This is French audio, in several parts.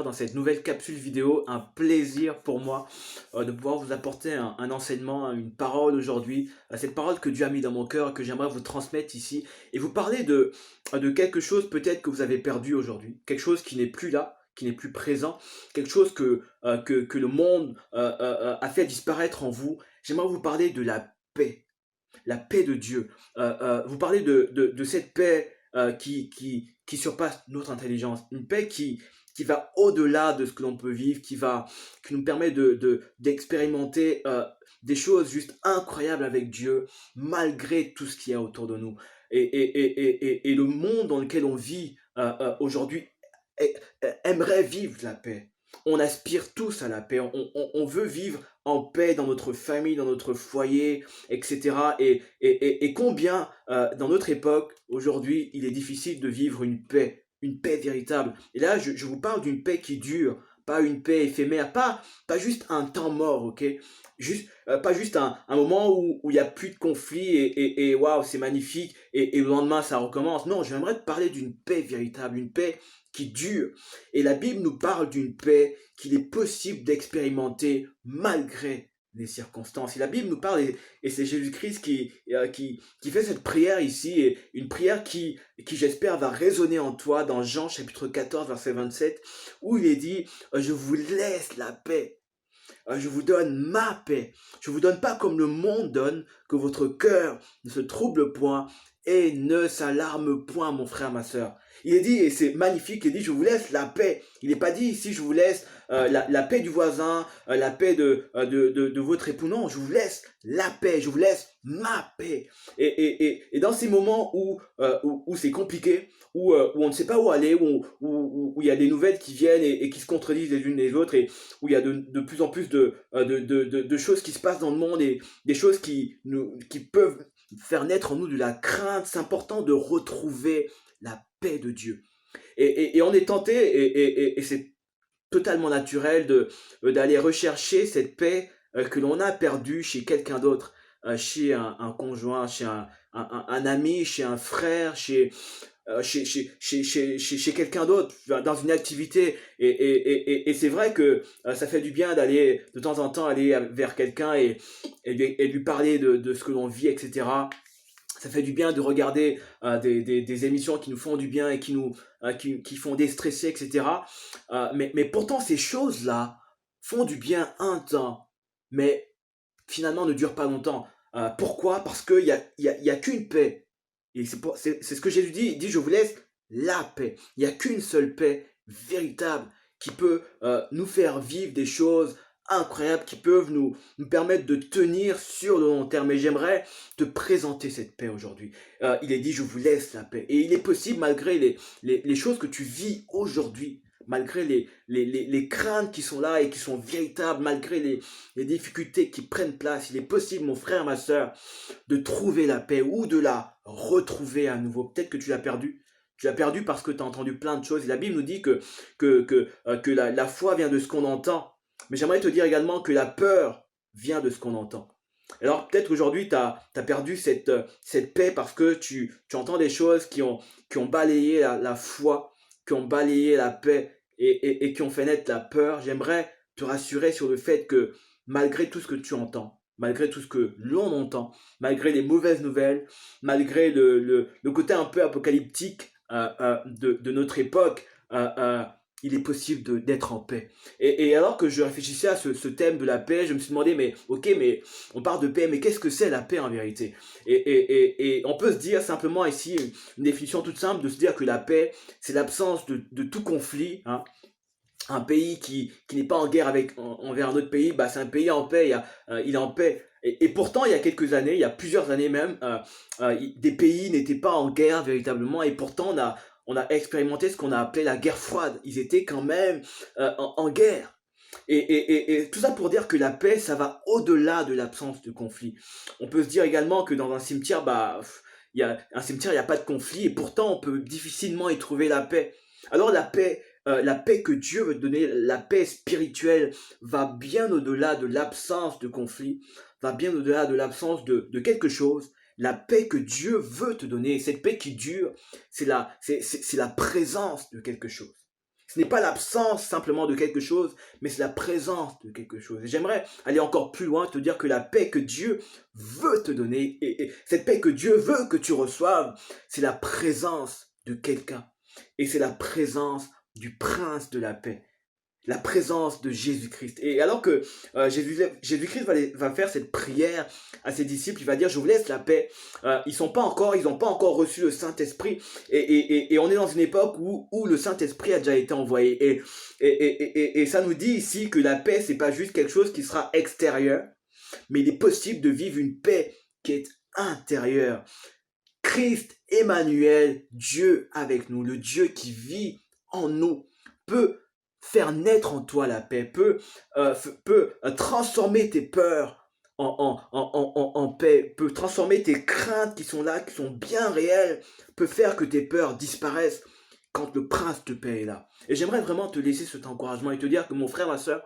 dans cette nouvelle capsule vidéo. Un plaisir pour moi de pouvoir vous apporter un enseignement, une parole aujourd'hui. Cette parole que Dieu a mis dans mon cœur, que j'aimerais vous transmettre ici. Et vous parler de quelque chose peut-être que vous avez perdu aujourd'hui. Quelque chose qui n'est plus là, qui n'est plus présent. Quelque chose que le monde a fait disparaître en vous. J'aimerais vous parler de la paix. La paix de Dieu. Vous parlez de cette paix qui surpasse notre intelligence. Une paix qui va au-delà de ce que l'on peut vivre, qui nous permet d'expérimenter des choses juste incroyables avec Dieu, malgré tout ce qu'il y a autour de nous. Et le monde dans lequel on vit aujourd'hui aimerait vivre la paix. On aspire tous à la paix. On veut vivre en paix dans notre famille, dans notre foyer, etc. Et combien, dans notre époque, aujourd'hui, il est difficile de vivre une paix véritable. Et là, je vous parle d'une paix qui dure, pas une paix éphémère, pas juste un temps mort, ok? Pas juste un moment où il n'y a plus de conflit et waouh, c'est magnifique, et le lendemain, ça recommence. Non, j'aimerais te parler d'une paix véritable, une paix qui dure. Et la Bible nous parle d'une paix qu'il est possible d'expérimenter malgré les circonstances. Et la Bible nous parle, et c'est Jésus-Christ qui fait cette prière ici, et une prière qui j'espère va résonner en toi dans Jean chapitre 14, verset 27, où il est dit, je vous laisse la paix. Je vous donne ma paix. Je vous donne pas comme le monde donne, que votre cœur ne se trouble point et ne s'alarme point, mon frère, ma sœur. Il est dit, et c'est magnifique, il dit, je vous laisse la paix. Il n'est pas dit ici, je vous laisse la paix du voisin, la paix de votre époux. Non, je vous laisse la paix, je vous laisse ma paix. Et dans ces moments où c'est compliqué, où on ne sait pas où aller, où il y a des nouvelles qui viennent et qui se contredisent les unes les autres, et où il y a de plus en plus de choses qui se passent dans le monde, et des choses qui peuvent faire naître en nous de la crainte, c'est important de retrouver la paix de Dieu. Et on est tenté, et c'est totalement naturel d'aller rechercher cette paix que l'on a perdue chez quelqu'un d'autre, chez un conjoint, chez un ami, chez un frère, chez quelqu'un d'autre, dans une activité. Et c'est vrai que ça fait du bien d'aller de temps en temps aller vers quelqu'un et lui parler de ce que l'on vit, etc. Ça fait du bien de regarder des émissions qui nous font du bien et qui font déstresser, etc. Mais pourtant, ces choses-là font du bien un temps, mais finalement ne durent pas longtemps. Pourquoi? Parce qu'il y a qu'une paix. Et c'est ce que Jésus dit. Il dit, je vous laisse la paix. Il n'y a qu'une seule paix véritable qui peut nous faire vivre des choses incroyables, qui peuvent nous permettre de tenir sur le long terme. Et j'aimerais te présenter cette paix aujourd'hui. Il est dit, je vous laisse la paix. Et il est possible, malgré les choses que tu vis aujourd'hui, malgré les craintes qui sont là et qui sont véritables, malgré les difficultés qui prennent place, il est possible, mon frère, ma sœur, de trouver la paix ou de la retrouver à nouveau. Peut-être que tu l'as perdu. Tu l'as perdu parce que tu as entendu plein de choses. Et la Bible nous dit que la foi vient de ce qu'on entend. Mais j'aimerais te dire également que la peur vient de ce qu'on entend. Alors peut-être qu'aujourd'hui, tu as perdu cette paix parce que tu entends des choses qui ont balayé la foi, qui ont balayé la paix et qui ont fait naître la peur. J'aimerais te rassurer sur le fait que malgré tout ce que tu entends, malgré tout ce que l'on entend, malgré les mauvaises nouvelles, malgré le côté un peu apocalyptique de notre époque, il est possible d'être en paix. Et alors que je réfléchissais à ce thème de la paix, je me suis demandé, mais ok, mais on parle de paix, mais qu'est-ce que c'est la paix en vérité? Et on peut se dire simplement ici, une définition toute simple, de se dire que la paix, c'est l'absence de tout conflit, hein. Un pays qui n'est pas en guerre envers un autre pays, bah c'est un pays en paix, il est en paix. Et pourtant, il y a quelques années, il y a plusieurs années même, des pays n'étaient pas en guerre véritablement, et pourtant on a expérimenté ce qu'on a appelé la guerre froide. Ils étaient quand même en guerre. Et tout ça pour dire que la paix, ça va au-delà de l'absence de conflit. On peut se dire également que dans un cimetière, il y a un cimetière, il n'y a pas de conflit, et pourtant on peut difficilement y trouver la paix. Alors la paix que Dieu veut te donner, la paix spirituelle, va bien au-delà de l'absence de conflit, va bien au-delà de l'absence de quelque chose. La paix que Dieu veut te donner, cette paix qui dure, c'est la présence de quelque chose. Ce n'est pas l'absence simplement de quelque chose, mais c'est la présence de quelque chose. Et j'aimerais aller encore plus loin, te dire que la paix que Dieu veut te donner, et cette paix que Dieu veut que tu reçoives, c'est la présence de quelqu'un. Et c'est la présence du prince de la paix. La présence de Jésus-Christ. Et alors que Jésus-Christ va faire cette prière à ses disciples, il va dire, je vous laisse la paix. Ils n'ont pas encore reçu le Saint-Esprit. Et on est dans une époque où le Saint-Esprit a déjà été envoyé. Et ça nous dit ici que la paix, c'est pas juste quelque chose qui sera extérieur, mais il est possible de vivre une paix qui est intérieure. Christ, Emmanuel, Dieu avec nous, le Dieu qui vit en nous, peut faire naître en toi la paix, peut transformer tes peurs en paix, peut transformer tes craintes qui sont là, qui sont bien réelles, peut faire que tes peurs disparaissent quand le prince de paix est là. Et j'aimerais vraiment te laisser cet encouragement et te dire que mon frère, ma soeur,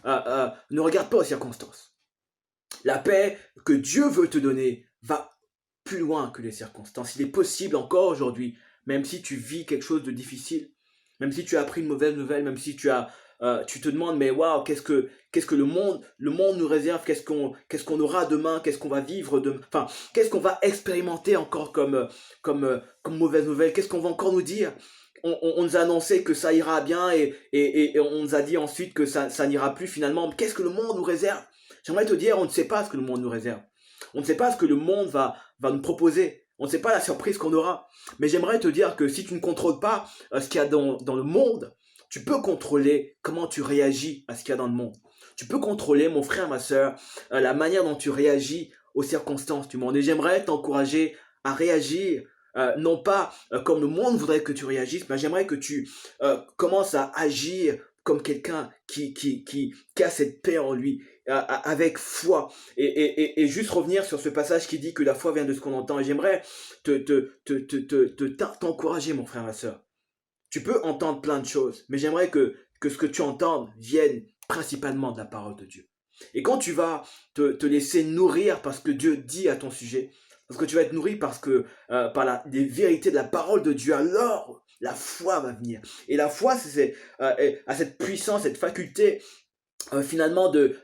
ne regarde pas aux circonstances. La paix que Dieu veut te donner va plus loin que les circonstances. Il est possible encore aujourd'hui, même si tu vis quelque chose de difficile, même si tu as appris une mauvaise nouvelle, même si tu te demandes, mais waouh, qu'est-ce que le monde nous réserve, qu'est-ce qu'on aura demain, qu'est-ce qu'on va vivre demain, enfin, qu'est-ce qu'on va expérimenter encore comme mauvaise nouvelle, qu'est-ce qu'on va encore nous dire. On nous a annoncé que ça ira bien et on nous a dit ensuite que ça n'ira plus finalement. Qu'est-ce que le monde nous réserve? J'aimerais te dire, on ne sait pas ce que le monde nous réserve. On ne sait pas ce que le monde va nous proposer. On ne sait pas la surprise qu'on aura. Mais j'aimerais te dire que si tu ne contrôles pas ce qu'il y a dans le monde, tu peux contrôler comment tu réagis à ce qu'il y a dans le monde. Tu peux contrôler, mon frère, ma soeur, la manière dont tu réagis aux circonstances du monde. Et j'aimerais t'encourager à réagir, non pas comme le monde voudrait que tu réagisses, mais j'aimerais que tu commences à agir comme quelqu'un qui a cette paix en lui, avec foi. Et juste revenir sur ce passage qui dit que la foi vient de ce qu'on entend. Et j'aimerais t'encourager, mon frère, ma soeur. Tu peux entendre plein de choses, mais j'aimerais que ce que tu entendes vienne principalement de la parole de Dieu. Et quand tu vas te laisser nourrir par ce que Dieu dit à ton sujet, parce que tu vas être nourri par les vérités de la parole de Dieu, alors la foi va venir. Et la foi, a cette puissance, cette faculté finalement de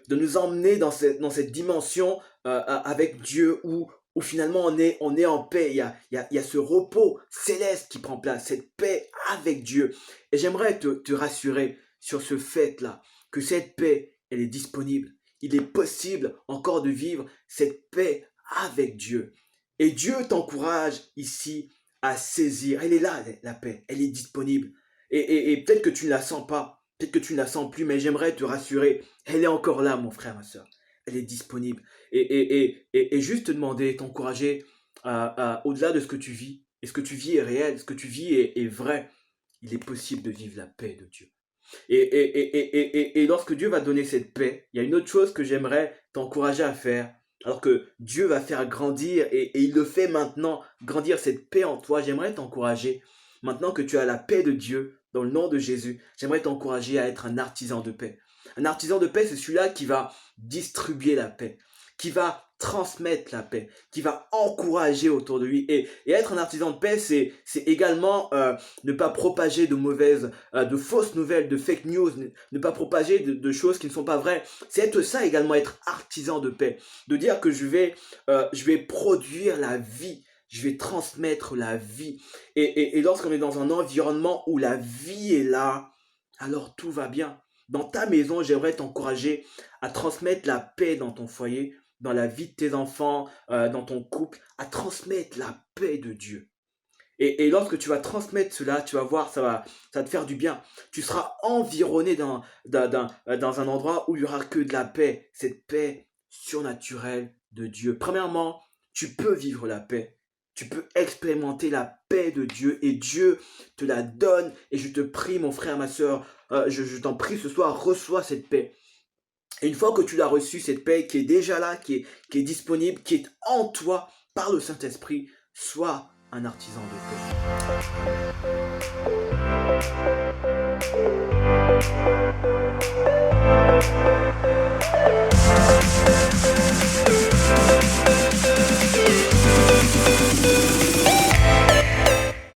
nous emmener dans cette dimension avec Dieu où finalement on est en paix. Il y a ce repos céleste qui prend place, cette paix avec Dieu. Et j'aimerais te rassurer sur ce fait-là, que cette paix, elle est disponible. Il est possible encore de vivre cette paix avec Dieu. Et Dieu t'encourage ici à saisir. Elle est là, la paix. Elle est disponible. Et peut-être que tu ne la sens pas. Peut-être que tu ne la sens plus, mais j'aimerais te rassurer. Elle est encore là, mon frère, ma soeur. Elle est disponible. Et juste te demander, t'encourager au-delà de ce que tu vis. Et ce que tu vis est réel. Ce que tu vis est vrai. Il est possible de vivre la paix de Dieu. Et lorsque Dieu va donner cette paix, il y a une autre chose que j'aimerais t'encourager à faire. Alors que Dieu va faire grandir, et il le fait maintenant, grandir cette paix en toi. J'aimerais t'encourager, maintenant que tu as la paix de Dieu, dans le nom de Jésus, j'aimerais t'encourager à être un artisan de paix. Un artisan de paix, c'est celui-là qui va distribuer la paix, qui va transmettre la paix, qui va encourager autour de lui. Et être un artisan de paix, c'est également ne pas propager de fausses nouvelles, de fake news, ne pas propager de choses qui ne sont pas vraies. C'est être ça également, être artisan de paix. De dire que je vais produire la vie, je vais transmettre la vie. Et lorsqu'on est dans un environnement où la vie est là, alors tout va bien. Dans ta maison, j'aimerais t'encourager à transmettre la paix dans ton foyer, dans la vie de tes enfants, dans ton couple, à transmettre la paix de Dieu. Et lorsque tu vas transmettre cela, tu vas voir, ça va te faire du bien. Tu seras environné dans un endroit où il n'y aura que de la paix, cette paix surnaturelle de Dieu. Premièrement, tu peux vivre la paix. Tu peux expérimenter la paix de Dieu et Dieu te la donne. Et je te prie, mon frère, ma soeur, je t'en prie ce soir, reçois cette paix. Et une fois que tu l'as reçue, cette paix qui est déjà là, qui est disponible, qui est en toi par le Saint-Esprit, sois un artisan de paix.